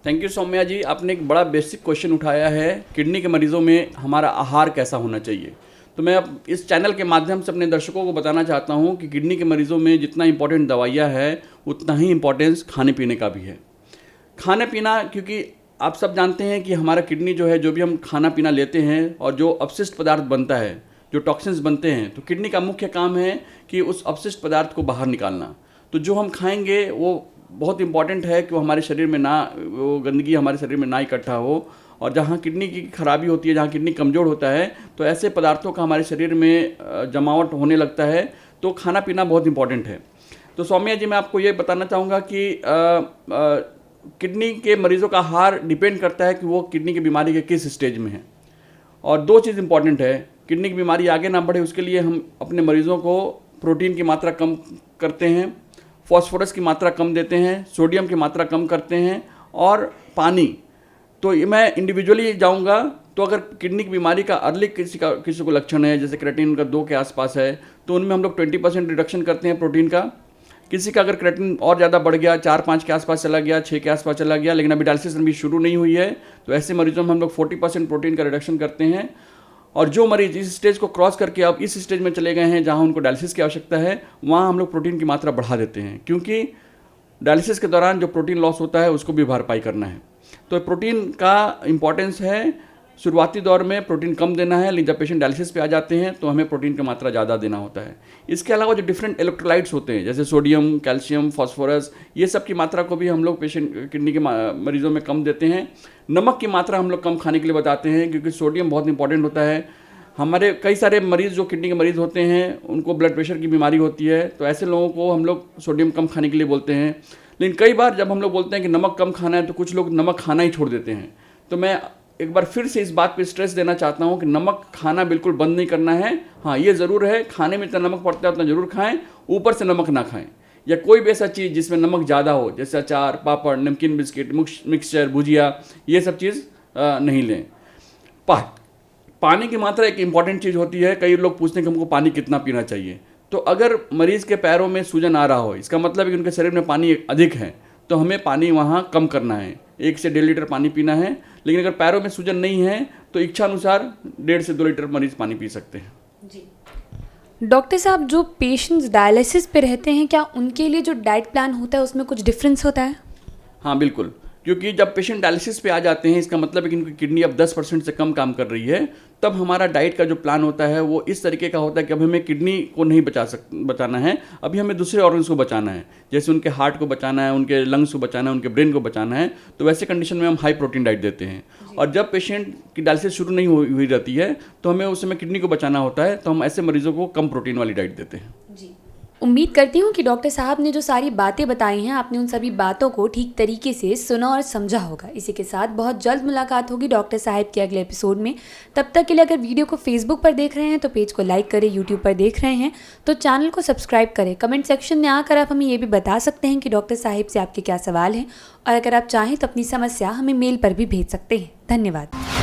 Thank you Saumya जी, आपने एक बड़ा बेसिक क्वेश्चन उठाया है, किडनी के मरीजों में हमारा आहार कैसा होना चाहिए। तो मैं अब इस चैनल के माध्यम से अपने दर्शकों को बताना चाहता हूं कि किडनी के मरीजों में जितना इंपॉर्टेंट दवाइयां है उतना ही इंपॉर्टेंस खाने पीने का भी है। खाने पीना, क्योंकि आप सब जानते हैं कि हमारा किडनी जो है, जो भी हम खाना पीना लेते हैं और जो अपशिष्ट पदार्थ बनता है, जो टॉक्सिन्स बनते हैं, तो किडनी का मुख्य काम है कि उस अपशिष्ट पदार्थ को बाहर निकालना। तो जो हम खाएंगे वो बहुत इंपॉर्टेंट है कि वो हमारे शरीर में ना, वो गंदगी हमारे शरीर में ना इकट्ठा हो। और जहाँ किडनी की खराबी होती है, जहाँ किडनी कमज़ोर होता है, तो ऐसे पदार्थों का हमारे शरीर में जमावट होने लगता है। तो खाना पीना बहुत इंपॉर्टेंट है। तो सौम्या जी, मैं आपको ये बताना चाहूँगा कि किडनी के मरीज़ों का आहार डिपेंड करता है कि वो किडनी की बीमारी के किस स्टेज में है। और दो चीज़ इंपॉर्टेंट है, किडनी की बीमारी आगे ना बढ़े उसके लिए हम अपने मरीज़ों को प्रोटीन की मात्रा कम करते हैं, फॉस्फोरस की मात्रा कम देते हैं, सोडियम की मात्रा कम करते हैं और पानी। तो ये मैं इंडिविजुअली जाऊंगा, तो अगर किडनी की बीमारी का अर्ली किसी को लक्षण है, जैसे क्रेटिन का 2 के आसपास है, तो उनमें हम लोग 20% रिडक्शन करते हैं प्रोटीन का। किसी का अगर क्रेटिन और ज़्यादा बढ़ गया, 4-5 के आसपास चला गया, 6 के आसपास चला गया, लेकिन अभी डायलिसिस भी शुरू नहीं हुई है, तो ऐसे मरीजों में हम लोग 40% प्रोटीन का रिडक्शन करते हैं। और जो मरीज इस स्टेज को क्रॉस करके अब इस स्टेज में चले गए हैं जहां उनको डायलिसिस की आवश्यकता है, वहां हम लोग प्रोटीन की मात्रा बढ़ा देते हैं, क्योंकि डायलिसिस के दौरान जो प्रोटीन लॉस होता है उसको भी भरपाई करना है। तो प्रोटीन का इंपॉर्टेंस है, शुरुआती दौर में प्रोटीन कम देना है, लेकिन जब पेशेंट डायलिसिस पे आ जाते हैं तो हमें प्रोटीन की मात्रा ज़्यादा देना होता है। इसके अलावा जो डिफरेंट इलेक्ट्रोलाइट्स होते हैं, जैसे सोडियम, कैल्शियम, फास्फोरस, ये सब की मात्रा को भी हम लोग पेशेंट किडनी के मरीजों में कम देते हैं। नमक की मात्रा हम लोग कम खाने के लिए बताते हैं, क्योंकि सोडियम बहुत इंपॉर्टेंट होता है। हमारे कई सारे मरीज़ जो किडनी के मरीज़ होते हैं उनको ब्लड प्रेशर की बीमारी होती है, तो ऐसे लोगों को हम लोग सोडियम कम खाने के लिए बोलते हैं। लेकिन कई बार जब हम लोग बोलते हैं कि नमक कम खाना है, तो कुछ लोग नमक खाना ही छोड़ देते हैं। तो मैं एक बार फिर से इस बात पे स्ट्रेस देना चाहता हूँ कि नमक खाना बिल्कुल बंद नहीं करना है। हाँ, ये ज़रूर है, खाने में जितना नमक पड़ता है उतना ज़रूर खाएँ, ऊपर से नमक ना खाएँ। या कोई भी ऐसा चीज़ जिसमें नमक ज़्यादा हो, जैसे अचार, पापड़, नमकीन, बिस्किट, मिक्सचर, भुजिया, ये सब चीज़ नहीं लें। पानी की मात्रा एक इंपॉर्टेंट चीज़ होती है। कई लोग पूछते हैं कि हमको पानी कितना पीना चाहिए। तो अगर मरीज़ के पैरों में सूजन आ रहा हो, इसका मतलब है कि उनके शरीर में पानी अधिक है, तो हमें पानी वहाँ कम करना है, 1 से 1.5 लीटर पानी पीना है। लेकिन अगर पैरों में सूजन नहीं है तो इच्छा अनुसार 1.5 से 2 लीटर मरीज़ पानी पी सकते हैं। जी डॉक्टर साहब, जो पेशेंट्स डायलिसिस पे रहते हैं, क्या उनके लिए जो डाइट प्लान होता है उसमें कुछ डिफरेंस होता है? हाँ बिल्कुल, क्योंकि जब पेशेंट डायलिसिस पे आ जाते हैं, इसका मतलब है कि उनकी किडनी अब 10% से कम काम कर रही है। तब हमारा डाइट का जो प्लान होता है वो इस तरीके का होता है कि अब हमें किडनी को नहीं बचाना है, अभी हमें दूसरे ऑर्गन्स को बचाना है। जैसे उनके हार्ट को बचाना है, उनके लंग्स को बचाना है, उनके ब्रेन को बचाना है। तो वैसे कंडीशन में हम हाई प्रोटीन डाइट देते हैं। और जब पेशेंट की डायलिसिस शुरू नहीं हुई रहती है तो हमें उस समय किडनी को बचाना होता है, तो हम ऐसे मरीजों को कम प्रोटीन वाली डाइट देते हैं। जी, उम्मीद करती हूँ कि डॉक्टर साहब ने जो सारी बातें बताई हैं, आपने उन सभी बातों को ठीक तरीके से सुना और समझा होगा। इसी के साथ बहुत जल्द मुलाकात होगी डॉक्टर साहब के अगले एपिसोड में। तब तक के लिए अगर वीडियो को फेसबुक पर देख रहे हैं तो पेज को लाइक करें, यूट्यूब पर देख रहे हैं तो चैनल को सब्सक्राइब करें। कमेंट सेक्शन में आकर आप हमें ये भी बता सकते हैं कि डॉक्टर साहब से आपके क्या सवाल हैं, और अगर आप चाहें तो अपनी समस्या हमें मेल पर भी भेज सकते हैं। धन्यवाद।